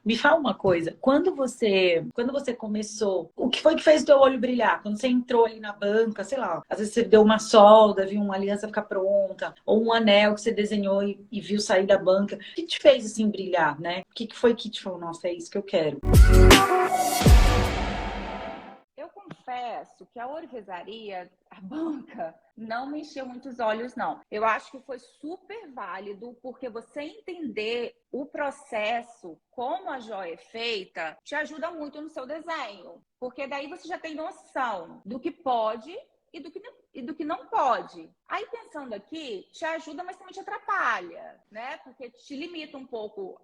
Me fala uma coisa, quando você começou, o que foi que fez o teu olho brilhar? Quando você entrou ali na banca, sei lá, às vezes você deu uma solda, viu uma aliança ficar pronta, ou um anel que você desenhou e viu sair da banca. O que te fez assim brilhar, né? O que foi que te falou, nossa, é isso que eu quero? Eu confesso que a ourivesaria, a banca, não me encheu muitos olhos, não. Eu acho que foi super válido, porque você entender o processo, como a joia é feita, te ajuda muito no seu desenho. Porque daí você já tem noção do que pode e do que não pode. Aí, pensando aqui, te ajuda, mas também te atrapalha, né? Porque te limita um pouco,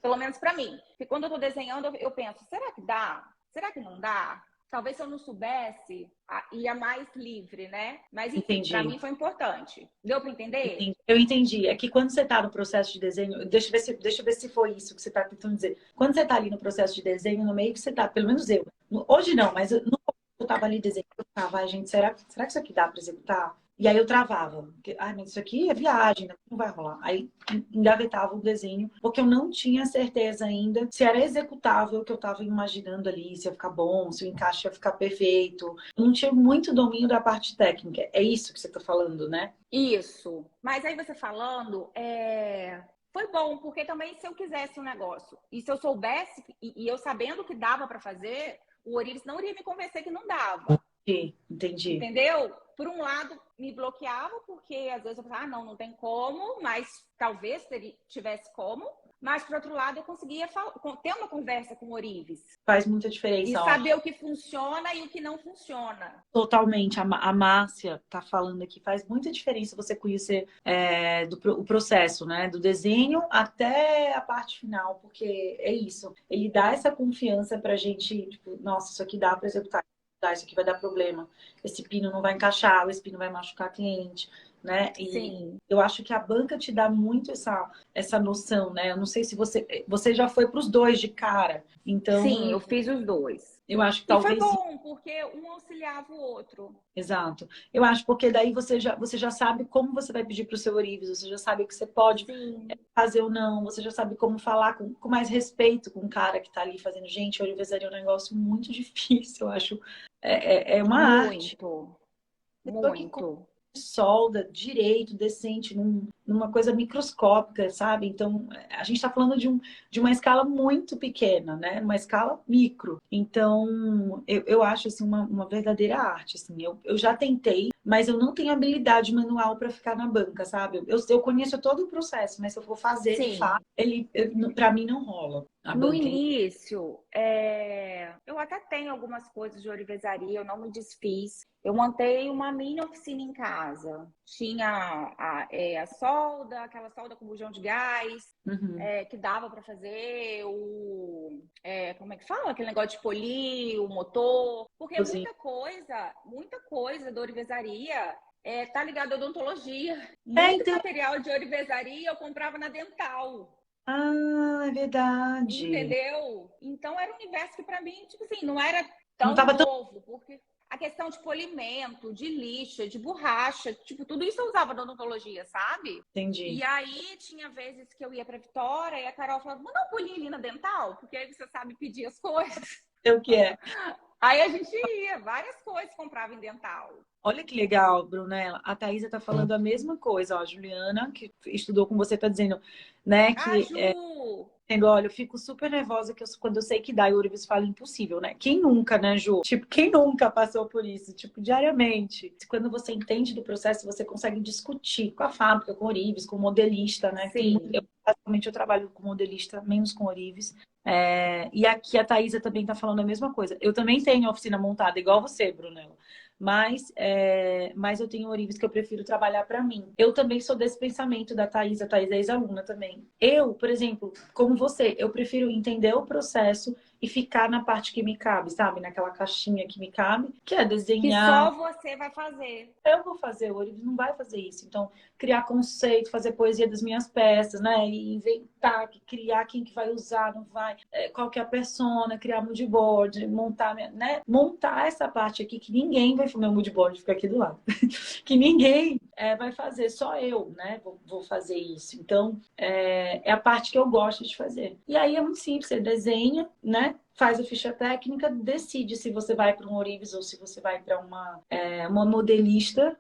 pelo menos para mim. Porque quando eu estou desenhando, eu penso, será que dá? Será que não dá? Talvez se eu não soubesse, ia mais livre, né? Mas enfim, para Entendi. mim foi importante. Deu para entender? Entendi. Eu entendi. É que quando você está no processo de desenho, deixa eu ver se foi isso que você está tentando dizer. Quando você está ali no processo de desenho, no meio que você está, pelo menos eu. Hoje não, mas no eu estava ali desenhando, eu ficava, ai, gente, será que isso aqui dá para executar? E aí eu travava. Porque, ai, mas isso aqui é viagem, né? Não vai rolar. Aí engavetava o desenho, porque eu não tinha certeza ainda se era executável o que eu estava imaginando ali, se ia ficar bom, se o encaixe ia ficar perfeito. Eu não tinha muito domínio da parte técnica. É isso que você está falando, né? Isso. Mas aí você falando, foi bom, porque também se eu quisesse um negócio e se eu soubesse e eu sabendo que dava para fazer, o Orives não iria me convencer que não dava. Entendi, entendi. Entendeu? Por um lado, me bloqueava, porque às vezes eu pensava, não, não tem como, mas talvez tivesse como. Mas, por outro lado, eu conseguia ter uma conversa com o Orives Faz muita e diferença, ó. saber o que funciona e o que não funciona. Totalmente. A Márcia tá falando aqui, faz muita diferença você conhecer o processo, né? Do desenho até a parte final, porque é isso. Ele dá essa confiança pra gente, tipo, nossa, isso aqui dá pra executar, isso aqui vai dar problema. Esse pino não vai encaixar, esse pino vai machucar a cliente, né? E Sim, eu acho que a banca te dá muito essa noção, né? Eu não sei se você já foi pros dois de cara, sim, então eu fiz os dois. eu acho que E foi talvez. bom, porque um auxiliava o outro. Exato. Eu acho porque daí você já sabe como você vai pedir para o seu Orives, você já sabe o que você pode Sim, fazer ou não, você já sabe como falar com mais respeito com o cara que está ali fazendo. Gente, a orivesaria é um negócio muito difícil, eu acho. É uma arte. muito, Pessoa que muito. solda direito, decente, numa coisa microscópica, sabe? Então, a gente está falando de uma escala muito pequena, né? Uma escala micro. Então, eu acho assim, uma verdadeira arte. Assim. Eu já tentei, mas eu não tenho habilidade manual para ficar na banca, sabe? Eu conheço todo o processo, mas se eu for fazer de Sim. fato, para mim não rola. A No banca. início, eu até tenho algumas coisas de orivesaria, eu não me desfiz. Eu montei uma mini oficina em casa. Tinha a solda, aquela solda com bujão de gás, Uhum. que dava para fazer como é que fala? Aquele negócio de polir o motor. Porque Cozinha. muita coisa da orivesaria tá ligada à odontologia. Muito Então. material de orivesaria eu comprava na Dental. Ah, é verdade. Entendeu? Então era um universo que para mim, tipo assim, não era Não tão tava tão. novo, porque a questão de polimento, de lixa, de borracha, tipo, tudo isso eu usava na odontologia, sabe? Entendi. E aí tinha vezes que eu ia para Vitória e a Carol falava, manda um pulinho ali na Dental, porque aí você sabe pedir as coisas. É o que é. Aí a gente ia, várias coisas comprava em Dental. Olha que legal, Brunella. A Thaisa tá falando a mesma coisa, ó. A Juliana, que estudou com você, tá dizendo, né, Ah, que Ju! olha, eu fico super nervosa quando eu sei que dá e o Urives fala impossível, né? Quem nunca, né, Ju? Tipo, quem nunca passou por isso? Tipo, diariamente. Quando você entende do processo, você consegue discutir com a fábrica, com o Urives, com o modelista, né? Sim. Basicamente, eu trabalho com modelista, menos com Urives. E aqui a Thaisa também tá falando a mesma coisa. Eu também tenho oficina montada, igual você, Brunella. Mas eu tenho Orives que eu prefiro trabalhar para mim. Eu também sou desse pensamento da Thaís, a Thaís é ex-aluna também. Eu, por exemplo, como você, eu prefiro entender o processo e ficar na parte que me cabe, sabe? Naquela caixinha que me cabe, que é Que desenhar. só você vai fazer. Eu vou fazer, o Orives não vai fazer isso. Então, criar conceito, fazer poesia das minhas peças, né? E inventar, criar quem que vai usar, não vai, qual que é a persona, criar moodboard, montar, né? Montar essa parte aqui que ninguém vai, meu moodboard fica aqui do lado, que ninguém vai fazer, só eu, né? Vou fazer isso. Então, é a parte que eu gosto de fazer. E aí é muito simples, você desenha, né? Faz a ficha técnica, decide se você vai para um Orives ou se você vai para uma modelista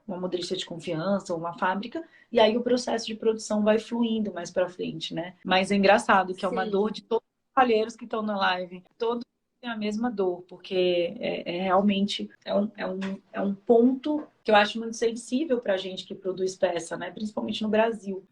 de confiança ou uma fábrica, e aí o processo de produção vai fluindo mais para frente, né? Mas é engraçado que é uma dor Sim. de todos os palheiros que estão na live. Todos têm a mesma dor, porque realmente é um ponto que eu acho muito sensível para a gente que produz peça, né? Principalmente no Brasil.